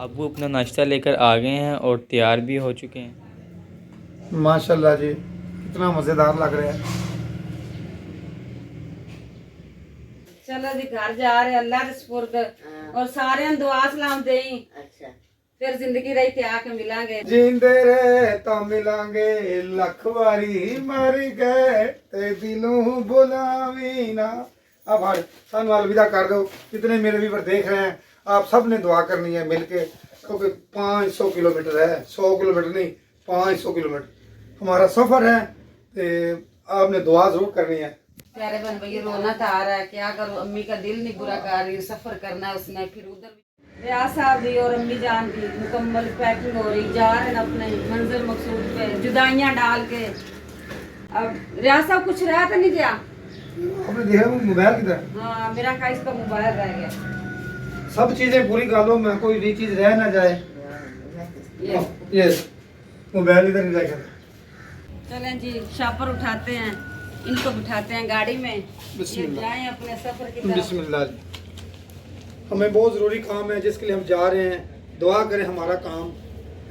अबू अपना नाश्ता लेकर आ गए हैं और तैयार भी हो चुके हैं। माशाल्लाह जी, कितना मज़ेदार लग रहा है। चलो जी घर जा रहे अल्लाह दे सुपुर्द और सारे दुआ सलाम देई। अच्छा फिर जिंदगी रही ते आके मिलांगे। जींदे रहे ता मिलांगे, लख वारी मर गए ते दिलों बुलावी ना। अब हर सानू अलविदा कर दो। जितने मेरे व्यूअर देख रहे हैं, आप सब ने दुआ करनी है मिलके, क्योंकि 500 किलोमीटर है, 100 किलोमीटर नहीं 500 किलोमीटर हमारा सफर है। ते आपने दुआ जरूर करनी है। प्यारे बन भैया रोना तो आ रहा है, क्या करूं, अम्मी का दिल नहीं बुरा कर रही, सफर करना है उसने, फिर उधर रियाज साहब भी और अम्मी जान की मुकम्मल पैकिंग हो रही, जा रहे हैं अपने मंजिल मकसूद पे जुदाइयां डाल के। अब रियाज साहब कुछ रहा तो नहीं गया? आपने देखा मोबाइल किधर? हाँ मेरा का इसका मोबाइल रह गया। सब चीजें पूरी कर लो, मैं कोई भी चीज रह ना जाए। ये मोबाइल इधर नहीं रखेगा। चलें जी शापर उठाते हैं, इनको बिठाते हैं गाड़ी में, ये बिस्मिल्लाह। जाएं अपने सफर की तरफ। बिस्मिल्लाह जी। हमें बहुत ज़रूरी काम है जिसके लिए हम जा रहे हैं। दुआ करें हमारा काम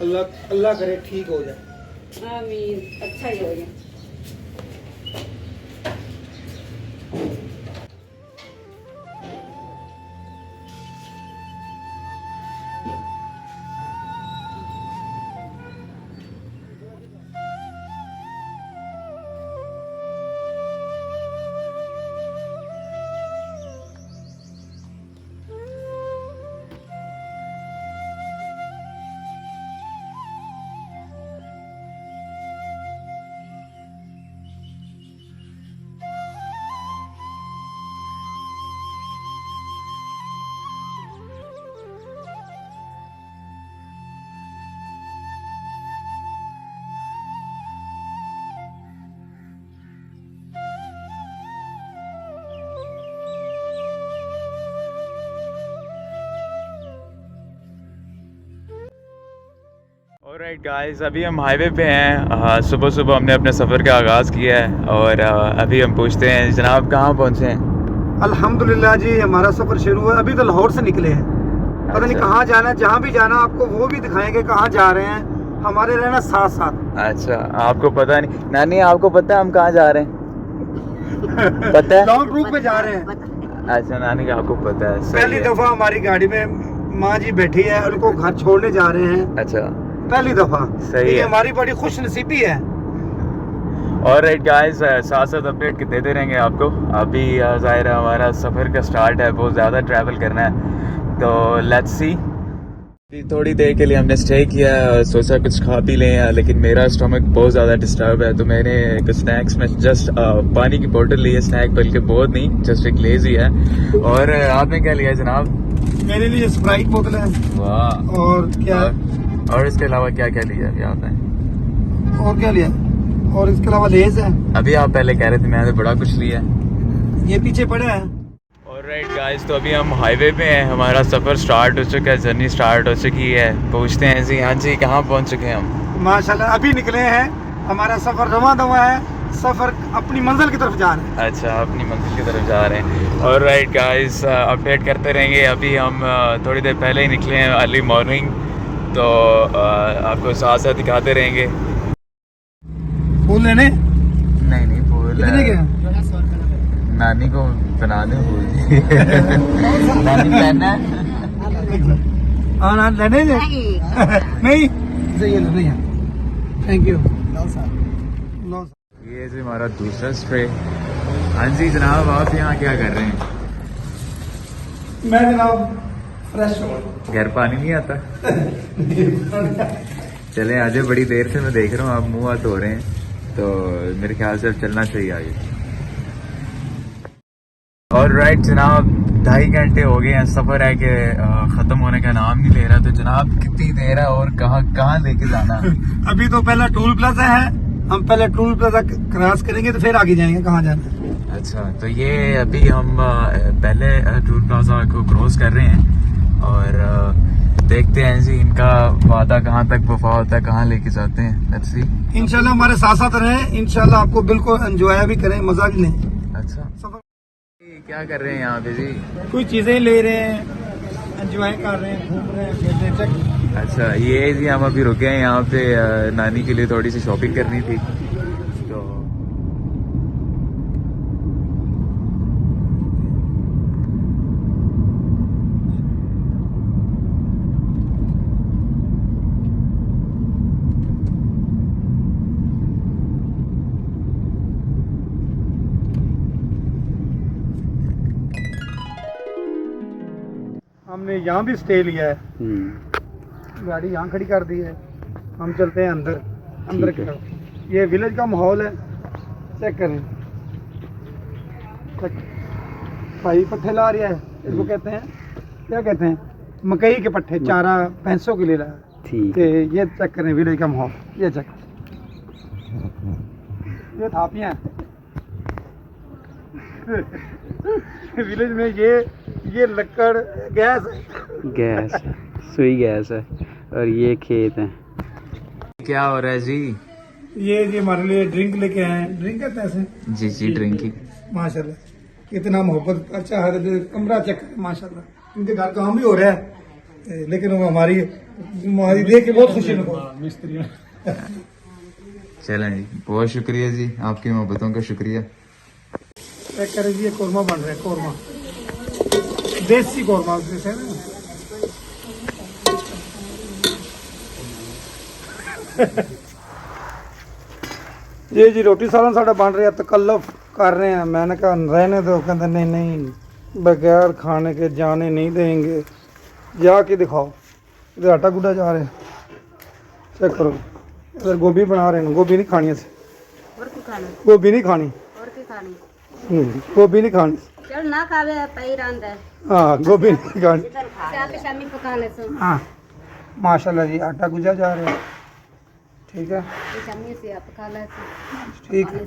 अल्लाह करे ठीक हो जाए। आमीन, अच्छा ही हो गया। ऑलराइट गाइस, अभी हम हाईवे पे हैं। सुबह सुबह हमने अपने सफ़र का आगाज़ किया है और अभी हम पूछते हैं जनाब कहाँ पहुँचे हैं। अल्हम्दुलिल्लाह जी, हमारा सफ़र शुरू है। अभी तो लाहौर से निकले हैं, पता नहीं कहाँ जाना है। जहाँ भी जाना आपको वो भी दिखाएंगे कहाँ जा रहे हैं, हमारे रहना साथ साथ। अच्छा, आपको पता नहीं नानी, आपको पता है हम कहाँ जा रहे हैं? पता है? लॉन्ग रूट पे जा रहे हैं। अच्छा नानी का आपको पता है। सही पहली है। दफा हमारी गाड़ी में माँ जी बैठी है, उनको घर छोड़ने जा रहे हैं अच्छा पहली दफा। सही है। हमारी बड़ी खुश नसीबी है। ऑलराइट गाइस, साथ साथ अपडेट देते रहेंगे आपको। अभी ज़ाहिर है हमारा सफ़र का स्टार्ट है, बहुत ज़्यादा ट्रैवल करना है, तो लेट्स सी। थोड़ी देर के लिए हमने स्टे किया, सोचा कुछ खा पी लें, लेकिन मेरा स्टमक बहुत ज़्यादा डिस्टर्ब है, तो मैंने कुछ स्नैक्स में जस्ट पानी की बोतल ली है। स्नैक बल्कि बहुत नहीं, जस्ट एक लेज़ ही है। और आपने क्या लिया जनाब? मेरे लिए स्प्राइट बोतल है। वाह। और क्या? और इसके अलावा क्या क्या लिया अभी आपने? और क्या लिया? और इसके अलावा लेज है। अभी आप पहले कह रहे थे मैंने बड़ा कुछ लिया है। ये पीछे पड़ा है। ऑलराइट गाइस, तो अभी हम हाईवे पे हैं, हमारा सफ़र स्टार्ट हो चुका है, जर्नी स्टार्ट हो चुकी है। पूछते हैं जी, हाँ जी कहाँ पहुँच चुके हैं हम? माशाल्लाह अभी निकले हैं, हमारा सफर रवां दवा है, सफर अपनी मंजिल की तरफ जा रहे हैं। अच्छा, अपनी मंजिल की तरफ जा रहे हैं। ऑलराइट गाइस, अपडेट करते रहेंगे। अभी हम थोड़ी देर पहले ही निकले हैं, अर्ली मॉर्निंग, तो आपको साथ साथ दिखाते रहेंगे। फूल लेने? नहीं नहीं, फूल कितने के? नानी को बना दे फूल। नानी लेना है? हाँ ना लेने दे। नहीं ये लेने हैं। Thank you. ये जी हमारा दूसरा स्ट्रे। हाँ जी जनाब, आप यहाँ क्या कर रहे हैं? मैं जनाब फ्रेश हूँ। घर पानी नहीं आता? चले आजे, बड़ी देर से मैं देख रहा हूँ आप मुंह हाथ धो रहे हैं, तो मेरे ख्याल से अब चलना चाहिए आगे। ऑलराइट जनाब, 2.5 घंटे हो गए हैं, सफ़र है कि ख़त्म होने का नाम नहीं ले रहा। तो जनाब कितनी देर है और कहाँ लेके जाना? अभी तो पहला टूल प्लाजा है, हम पहले टूल प्लाजा क्रॉस करेंगे तो फिर आगे जाएंगे कहाँ जाना है। अच्छा, तो ये अभी हम पहले टूल प्लाजा को क्रॉस कर रहे हैं और देखते हैं जी इनका वादा कहाँ तक वफा होता है, कहाँ लेके जाते हैं। Let's see. इंशाल्लाह हमारे साथ साथ रहें, इंशाल्लाह आपको बिल्कुल एंजॉय भी करें, मजा भी लें। अच्छा, क्या कर रहे हैं यहाँ पे जी? कोई चीजें ले रहे हैं, एंजॉय कर रहे हैं, घूम रहे हैं, खेल रहे हैं। चेक अच्छा, ये जी हम अभी रुके हैं यहाँ पे नानी के लिए थोड़ी सी शॉपिंग करनी थी तो हमने यहाँ भी स्टे लिया है, गाड़ी यहाँ खड़ी कर दी है। हम चलते हैं अंदर, अंदर की तरफ। ये विलेज का माहौल है, चेक करें। चेक। भाई पट्ठे ला रहा है, इसको कहते हैं, क्या कहते हैं, मकई के पट्ठे, चारा भैंसों के लिए लाया। ठीक है। ये चेक करें विलेज का माहौल, ये चेक। ये थापियाँ विलेज में ये लकड़ गैस गैस सुई गैस है और ये खेत है। क्या हो रहा है जी? ये हमारे लिए ड्रिंक लेके आए हैं। ड्रिंक कहते हैं ऐसे। जी जी ड्रिंकिंग। माशाल्लाह कितना मोहब्बत, अच्छा हर कमरा चेक माशाल्लाह। इनके घर काम भी हो रहा है, लेकिन वो हमारी देख के बहुत खुशी में मिस्त्री। चलें जी, बहुत शुक्रिया जी, आपकी मोहब्बतों का शुक्रिया। चेक करें जी, ये कौरमा बन रहा है, कौरमा देसी कौरमा जैसे ना। ये जी रोटी सालन साढ़ा बन रहा है, तकल्लुफ कर रहे हैं। मैंने कहा रहने दो, कहते नहीं नहीं बगैर खाने के जाने नहीं देंगे, जाके दिखाओ। इधर आटा गुड्डा जा रहे हैं, चेक करो। इधर गोभी बना रहे हैं, गोभी नहीं खानी है, गोभी नहीं खानी, गोभी नहीं खानी। चल ना खावे पई रंद है। हाँ गोभी नहीं खानी। शामी शामी पका ले सो। हाँ माशाल्लाह जी, आटा गुजा जा रहा है, ठीक है, शामी से पका ले सो। ठीक है।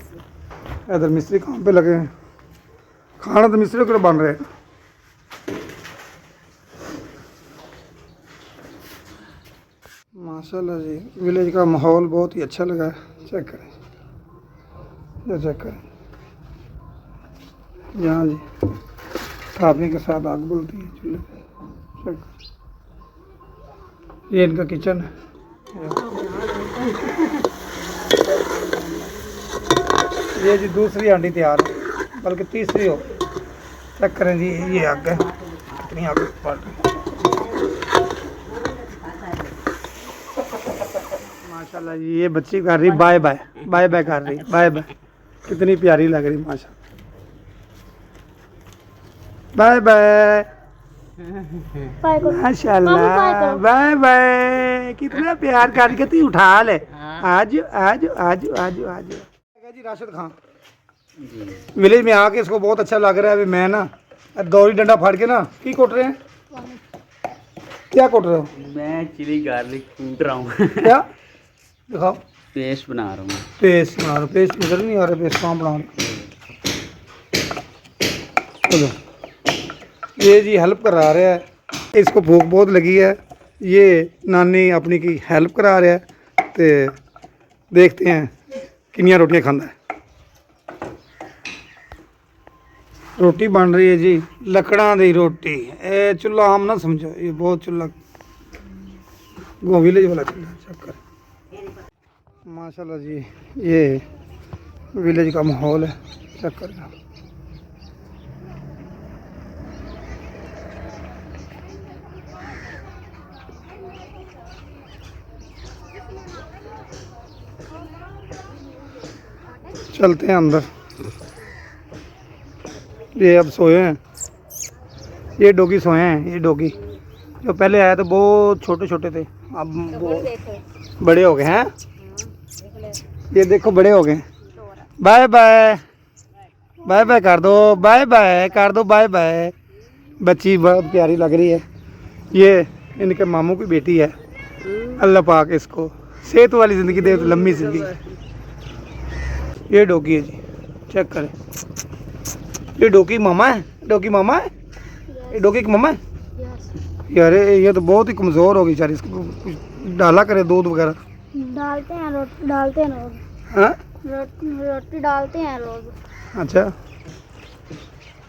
इधर मिस्त्री काम पे लगे हैं, खाना तो मिस्त्री को बन रहे हैं। माशाल्लाह जी, विलेज का माहौल बहुत ही अच्छा लगा है। चेक करें, ये चेक करें। यहाँ जी थापने के साथ आग बोलती है चूल्हे पे। चेक करें। ये इनका किचन है। ये जी दूसरी हांडी तैयार है, बल्कि तीसरी हो। चेक करें जी, ये आग है, कितनी आग पड़ रही है। माशाल्लाह जी, ये बच्ची कर रही बाय बाय, बाय बाय कर रही, बाय बाय। कितनी प्यारी लग रही माशाल्लाह। बाय बाय माशाल्लाह, बाय बाय। कितना प्यार कर, कितनी उठा ले। आज आज आज आज आज जी राशिद खान विलेज में आके इसको बहुत अच्छा लग रहा है। अभी मैं ना दौरी डंडा फाड़ के ना की कोट रहे हैं। क्या कोट रहे हो? मैं चिली गार्लिक कूट रहा हूँ। क्या दिखाओ? पेस्ट बना रहा हूँ। पेस्ट बना रहा हूँ। पेस्ट नजर नहीं आ रहा, पेस्ट कहाँ बना रहा। चलो ये जी हेल्प करा रहा है, इसको भूख बहुत लगी है, ये नानी अपनी की हेल्प करा रहा है। तो देखते हैं कितनी रोटियां खाता है। रोटी बन रही है जी, लकड़ा दी रोटी। ए चूल्हा आम ना समझो, ये बहुत चूल्हा वो विलेज वाला चूल्हा। चक्कर माशाल्लाह जी, ये विलेज का माहौल है। चक्कर चलते हैं अंदर। ये अब सोए हैं, ये डॉगी सोए हैं। ये डॉगी जो पहले आया तो बहुत छोटे छोटे थे, अब वो बड़े हो गए हैं। ये देखो बड़े हो गए। बाय बाय, बाय बाय कर दो, बाय बाय कर दो, बाय बाय। बच्ची बहुत प्यारी लग रही है। ये इनके मामू की बेटी है। अल्लाह पाक इसको सेहत वाली ज़िंदगी दे, लंबी ज़िंदगी। ये डॉगी है जी, चेक करें। ये डॉगी मामा है, डॉगी मामा है, ये डॉगी की मामा है। यार ये तो बहुत ही कमज़ोर होगी बेचारी, इसको कुछ डाला करे दूध वगैरह। डालते हैं रोटी, डालते हैं रोज। हाँ रोटी डालते हैं रोज। अच्छा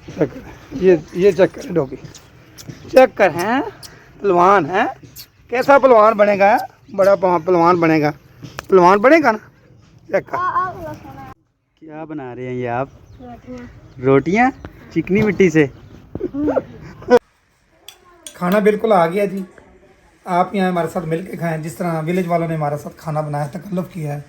चेक करें, ये चेक करें डॉगी। चेक कर हैं पहलवान है, कैसा पहलवान बनेगा, बड़ा पहलवान बनेगा, पहलवान बनेगा ना। चेक कर क्या बना रहे हैं ये आप? रोटियां चिकनी मिट्टी से। खाना बिल्कुल आ गया जी। आप यहाँ हमारे साथ मिल के खाएं, जिस तरह विलेज वालों ने हमारे साथ खाना बनाया, तकल्लुफ़ किया है।